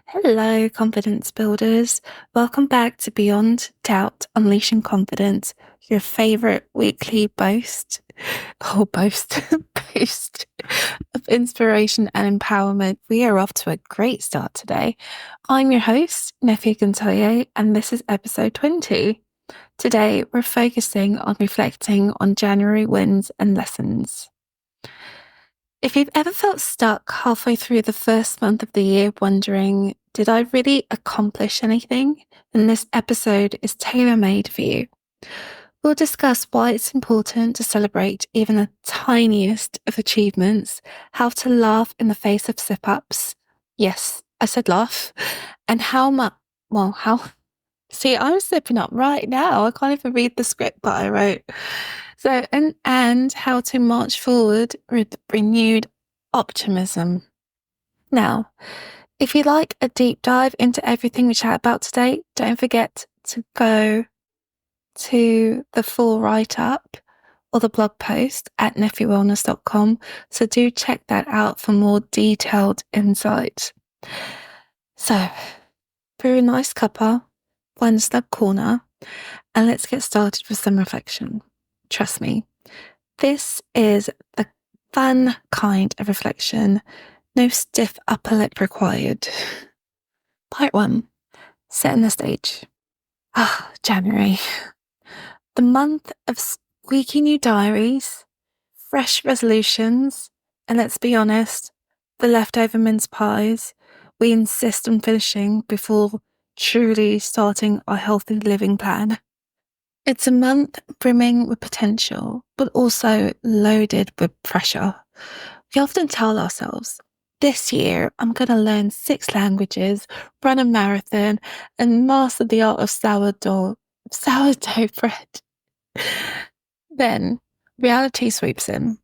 Hello, confidence builders. Welcome back to Beyond Doubt, Unleashing Confidence, your favorite weekly boast of inspiration and empowerment. We are off to a great start today. I'm your host, Nefe Oguntoye, and this is episode 20. Today, we're focusing on reflecting on January wins and lessons. If you've ever felt stuck halfway through the first month of the year wondering, did I really accomplish anything? Then this episode is tailor-made for you. We'll discuss why it's important to celebrate even the tiniest of achievements, how to laugh in the face of slip-ups. Yes, I said laugh. And see, I'm slipping up right now. I can't even read the script that I wrote. So, and how to march forward with renewed optimism. Now, if you like a deep dive into everything we chat about today, don't forget to go to the full write-up or the blog post at nefewellness.com. So do check that out for more detailed insight. So, brew a nice cuppa, find a snug corner, and let's get started with some reflection. Trust me, this is the fun kind of reflection. No stiff upper lip required. Part 1. Setting the stage. January. The month of squeaky new diaries, fresh resolutions, and let's be honest, the leftover mince pies we insist on finishing before truly starting our healthy living plan. It's a month brimming with potential, but also loaded with pressure. We often tell ourselves, this year I'm going to learn 6 languages, run a marathon, and master the art of sourdough bread. Then reality sweeps in.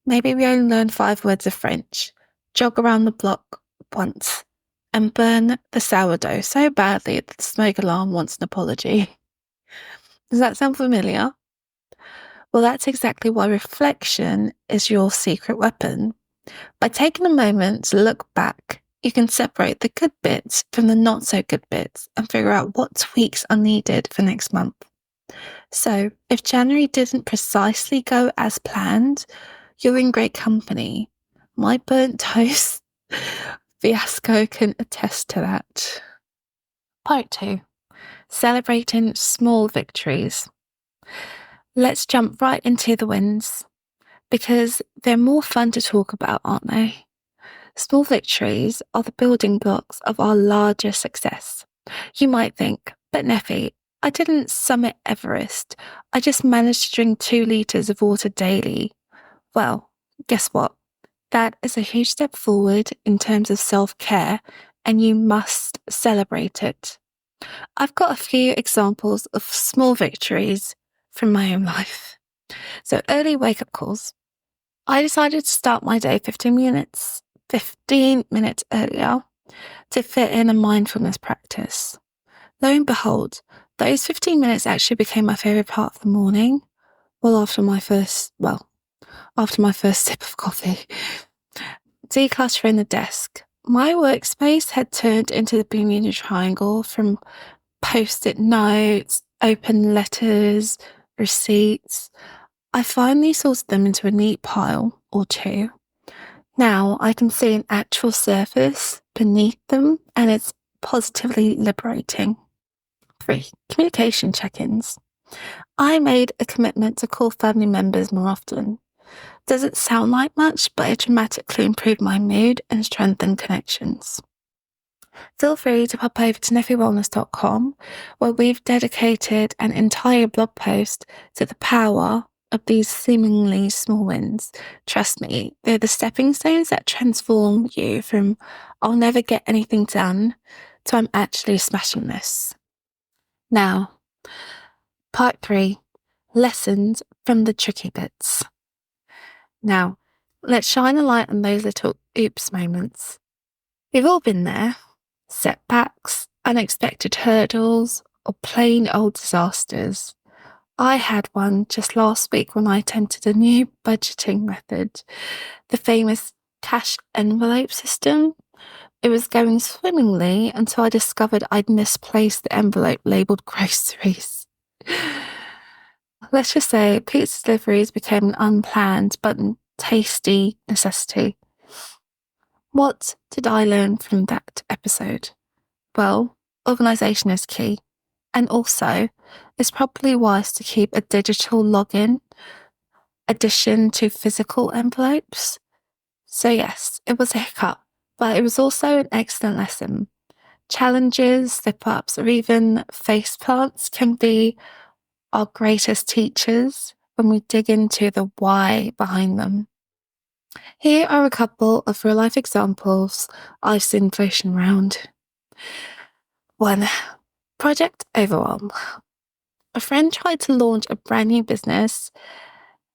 Maybe we only learn 5 words of French, jog around the block once, and burn the sourdough so badly that the smoke alarm wants an apology. Does that sound familiar? Well, that's exactly why reflection is your secret weapon. By taking a moment to look back, you can separate the good bits from the not so good bits and figure out what tweaks are needed for next month. So, if January didn't precisely go as planned, you're in great company. My burnt toast fiasco can attest to that. Part 2. Celebrating small victories. Let's jump right into the wins, because they're more fun to talk about, aren't they? Small victories are the building blocks of our larger success. You might think, but Nefe, I didn't summit Everest. I just managed to drink 2 litres of water daily. Well, guess what? That is a huge step forward in terms of self-care, and you must celebrate it. I've got a few examples of small victories from my own life. So early wake-up calls. I decided to start my day 15 minutes earlier to fit in a mindfulness practice. Lo and behold, those 15 minutes actually became my favourite part of the morning. Well, after my first sip of coffee. Decluttering the desk. My workspace had turned into the Bermuda Triangle from post-it notes, open letters, receipts. I finally sorted them into a neat pile or 2. Now I can see an actual surface beneath them, and it's positively liberating. 3. Communication check-ins. I made a commitment to call family members more often. Doesn't sound like much, but it dramatically improved my mood and strengthened connections. Feel free to pop over to nefewellness.com, where we've dedicated an entire blog post to the power of these seemingly small wins. Trust me, they're the stepping stones that transform you from I'll never get anything done to I'm actually smashing this. Now, part 3, lessons from the tricky bits. Now, let's shine a light on those little oops moments. We've all been there. Setbacks, unexpected hurdles, or plain old disasters. I had one just last week when I attempted a new budgeting method, the famous cash envelope system. It was going swimmingly until I discovered I'd misplaced the envelope labeled groceries. Let's just say pizza deliveries became an unplanned but tasty necessity. What did I learn from that episode? Well, organisation is key. And also, it's probably wise to keep a digital login addition to physical envelopes. So, yes, it was a hiccup, but it was also an excellent lesson. Challenges, slip ups, or even face plants can be our greatest teachers when we dig into the why behind them. Here are a couple of real life examples I've seen floating around. 1. Project overwhelm. A friend tried to launch a brand new business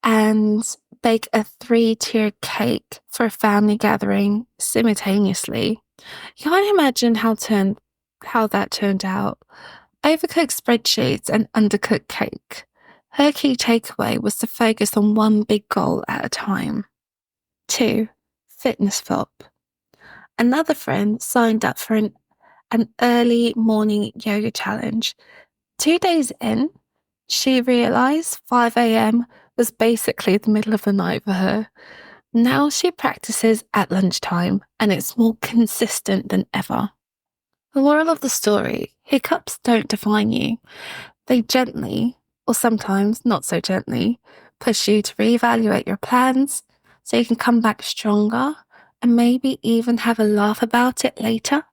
and bake a 3-tiered cake for a family gathering simultaneously. You can't imagine how that turned out. Overcooked spreadsheets and undercooked cake. Her key takeaway was to focus on one big goal at a time. 2. Fitness flop. Another friend signed up for an early morning yoga challenge. 2 days in, she realised 5 a.m. was basically the middle of the night for her. Now she practices at lunchtime and it's more consistent than ever. The moral of the story, hiccups don't define you. They gently, or sometimes not so gently, push you to reevaluate your plans so you can come back stronger and maybe even have a laugh about it later.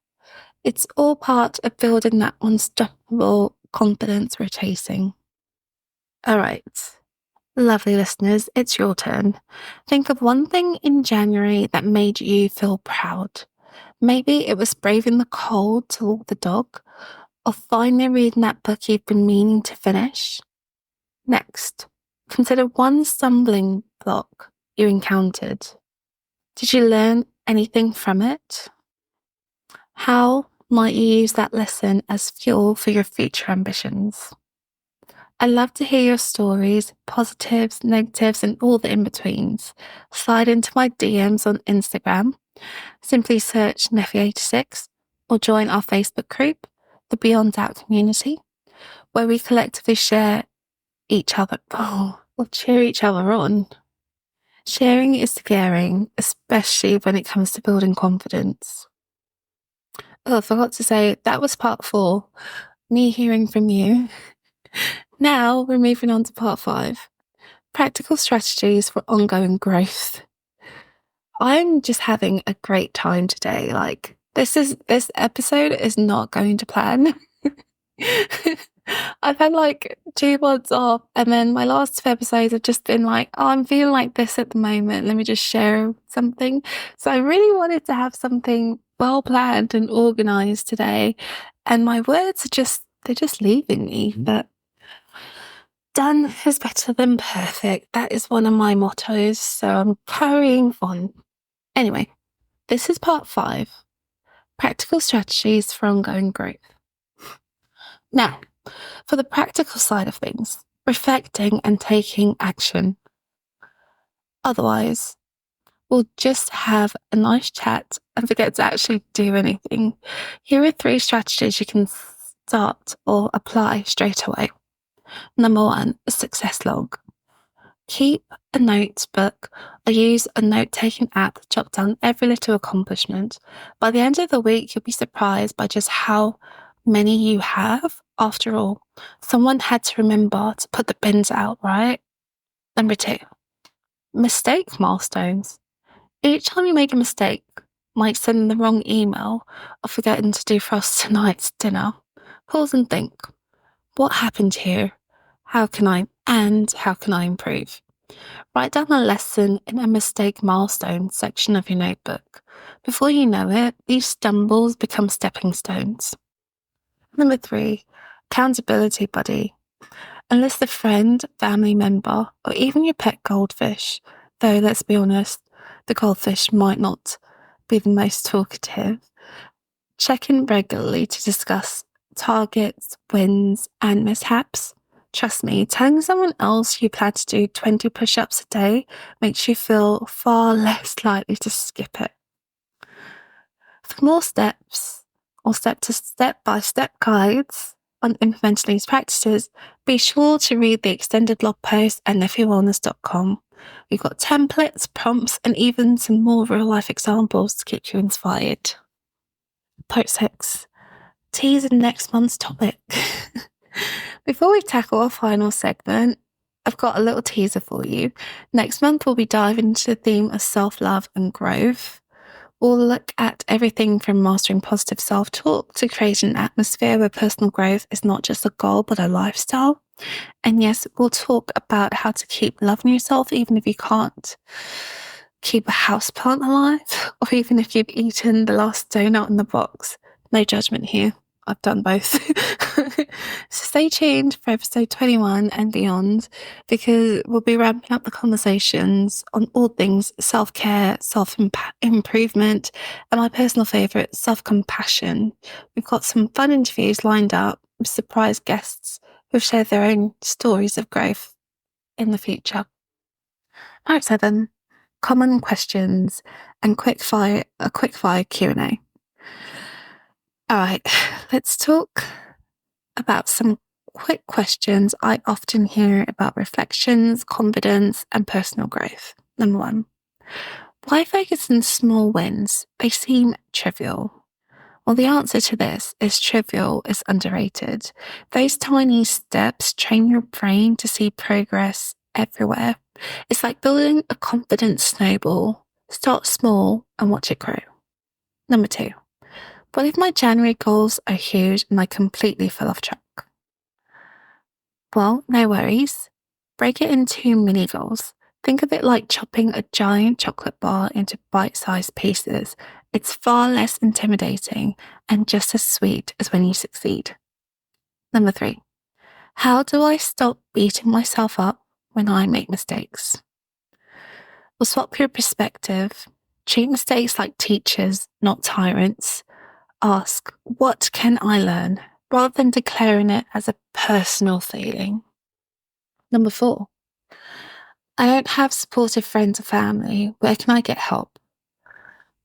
It's all part of building that unstoppable confidence we're chasing. All right, lovely listeners, it's your turn. Think of one thing in January that made you feel proud. Maybe it was braving the cold to walk the dog, or finally reading that book you've been meaning to finish. Next, consider one stumbling block you encountered. Did you learn anything from it? How might you use that lesson as fuel for your future ambitions? I'd love to hear your stories, positives, negatives, and all the in-betweens. Slide into my DMs on Instagram. Simply search Nefe86 or join our Facebook group, the Beyond Doubt community, where we collectively share each other, or cheer each other on. Sharing is caring, especially when it comes to building confidence. Oh, I forgot to say, that was part 4, me hearing from you. Now we're moving on to part 5, practical strategies for ongoing growth. I'm just having a great time today. Like, this episode is not going to plan. I've had like 2 months off, and then my last 2 episodes have just been like, oh, I'm feeling like this at the moment. Let me just share something. So I really wanted to have something well planned and organized today. And my words they're just leaving me. But done is better than perfect. That is one of my mottos. So I'm carrying on. Anyway, this is part 5, practical strategies for ongoing growth. Now, for the practical side of things, reflecting and taking action. Otherwise, we'll just have a nice chat and forget to actually do anything. Here are 3 strategies you can start or apply straight away. Number 1, a success log. Keep a notebook or use a note-taking app to jot down every little accomplishment. By the end of the week, you'll be surprised by just how many you have. After all, someone had to remember to put the bins out, right? Number 2, mistake milestones. Each time you make a mistake, like sending the wrong email or forgetting to do frost tonight's dinner, pause and think, what happened here? How can I improve? Write down a lesson in a mistake milestone section of your notebook. Before you know it, these stumbles become stepping stones. Number 3, accountability buddy. Enlist a friend, family member, or even your pet goldfish. Though, let's be honest, the goldfish might not be the most talkative. Check in regularly to discuss targets, wins, and mishaps. Trust me, telling someone else you plan to do 20 push-ups a day makes you feel far less likely to skip it. For more steps or step-by-step guides on implementing these practices, be sure to read the extended blog post at nefewellness.com. We've got templates, prompts, and even some more real-life examples to keep you inspired. Part 6. Teasing next month's topic. Before we tackle our final segment, I've got a little teaser for you. Next month, we'll be diving into the theme of self-love and growth. We'll look at everything from mastering positive self-talk to creating an atmosphere where personal growth is not just a goal, but a lifestyle. And yes, we'll talk about how to keep loving yourself, even if you can't keep a houseplant alive, or even if you've eaten the last donut in the box. No judgment here. I've done both. So stay tuned for episode 21 and beyond, because we'll be ramping up the conversations on all things self-care, self-improvement, and my personal favourite, self-compassion. We've got some fun interviews lined up with surprise guests who've shared their own stories of growth in the future. Part 7. Common questions and a quick-fire Q&A. All right, let's talk about some quick questions I often hear about reflections, confidence, and personal growth. Number 1, why focus on small wins? They seem trivial. Well, the answer to this is trivial is underrated. Those tiny steps train your brain to see progress everywhere. It's like building a confidence snowball. Start small and watch it grow. Number 2, what if my January goals are huge and I completely fell off track? Well, no worries. Break it into mini goals. Think of it like chopping a giant chocolate bar into bite-sized pieces. It's far less intimidating and just as sweet as when you succeed. Number 3, how do I stop beating myself up when I make mistakes? Well, swap your perspective. Treat mistakes like teachers, not tyrants. Ask, what can I learn? Rather than declaring it as a personal failing. Number 4, I don't have supportive friends or family. Where can I get help?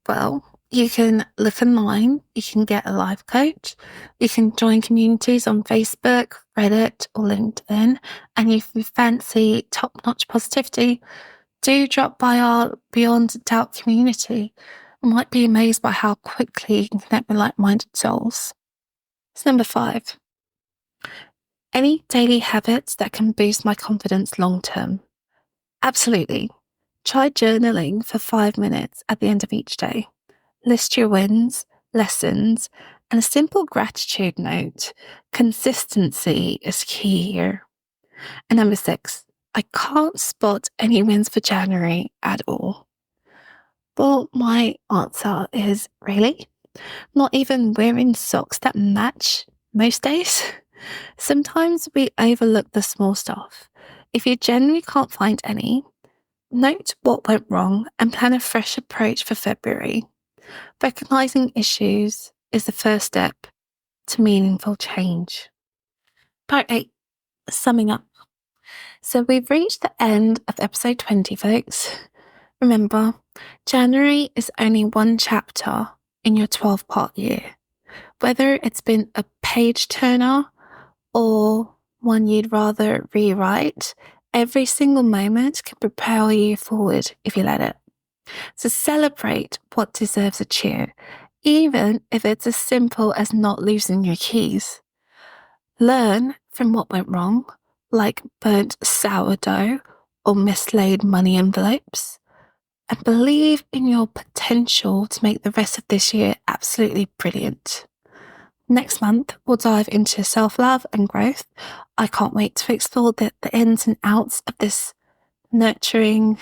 Well, you can look online, you can get a life coach, you can join communities on Facebook, Reddit, or LinkedIn, and if you fancy top-notch positivity, do drop by our Beyond Doubt community. You might be amazed by how quickly you can connect with like-minded souls. So number 5, any daily habits that can boost my confidence long-term? Absolutely. Try journaling for 5 minutes at the end of each day. List your wins, lessons, and a simple gratitude note. Consistency is key here. And number 6, I can't spot any wins for January at all. Well, my answer is really? Not even wearing socks that match most days? Sometimes we overlook the small stuff. If you genuinely can't find any, note what went wrong and plan a fresh approach for February. Recognizing issues is the first step to meaningful change. Part 8, summing up. So we've reached the end of episode 20, folks. Remember, January is only one chapter in your 12-part year. Whether it's been a page turner or one you'd rather rewrite, every single moment can propel you forward if you let it. So celebrate what deserves a cheer, even if it's as simple as not losing your keys. Learn from what went wrong, like burnt sourdough or mislaid money envelopes, and believe in your potential to make the rest of this year absolutely brilliant. Next month, we'll dive into self-love and growth. I can't wait to explore the ins and outs of this nurturing,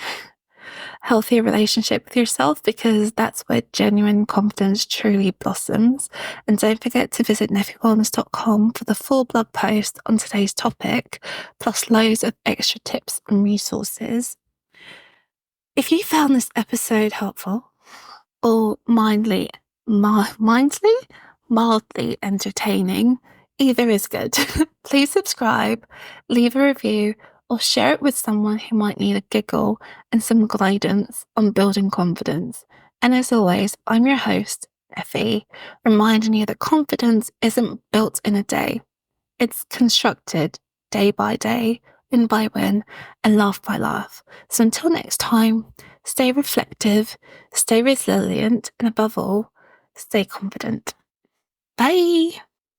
healthier relationship with yourself, because that's where genuine confidence truly blossoms. And don't forget to visit nefewellness.com for the full blog post on today's topic, plus loads of extra tips and resources. If you found this episode helpful or mildly entertaining, either is good. Please subscribe, leave a review, or share it with someone who might need a giggle and some guidance on building confidence. And as always, I'm your host, Effie, reminding you that confidence isn't built in a day. It's constructed day by day, win by win, and laugh by laugh. So until next time, stay reflective, stay resilient, and above all, stay confident. Bye.